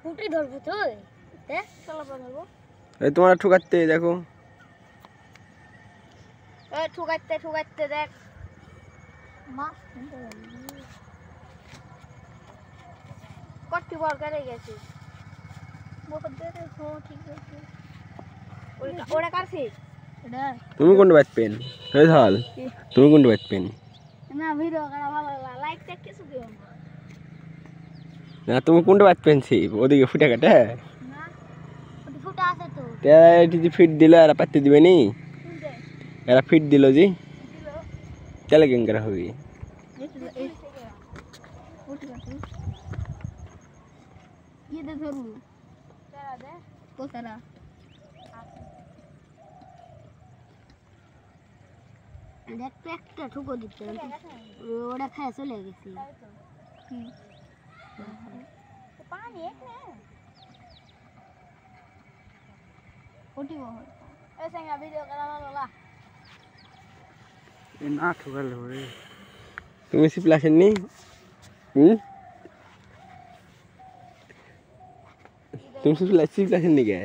পুটি ধরবো তুই দেখ চলো ধরবো এই তোমার ঠুকাতে দেখো এই ঠুকাইতে দেখ মাছ কত বড় করে গেছে বহুত দেখে হো ঠিক আছে ওটা কাটছি এটা তুমি কোনটা বাজবেন এই ঢাল তুমি কোনটা বাজবেন না ভিডিও করা ভালো লাইক টেক কিছু দিও না তুমি কোনটা বাজবেন সেই ওদিকে ফুটা কাটে না ওটা ফুটা আছে তো এটি ফিট দিলে আর পাতে দিবে নি এরা ফিট দিল জি চলে কেন করা হবে ये दे जरूर चला दे को सारा देख একটা ঠুকো দিতে ওটা খায় চলে গেছে পানি এক না ওটি বহর এই সঙ্গে ভিডিও করা লাগলা এ না ঠুকাল রে তুমি সিপ্লা আসেননি তুমি সিপ্লা আসেননি কে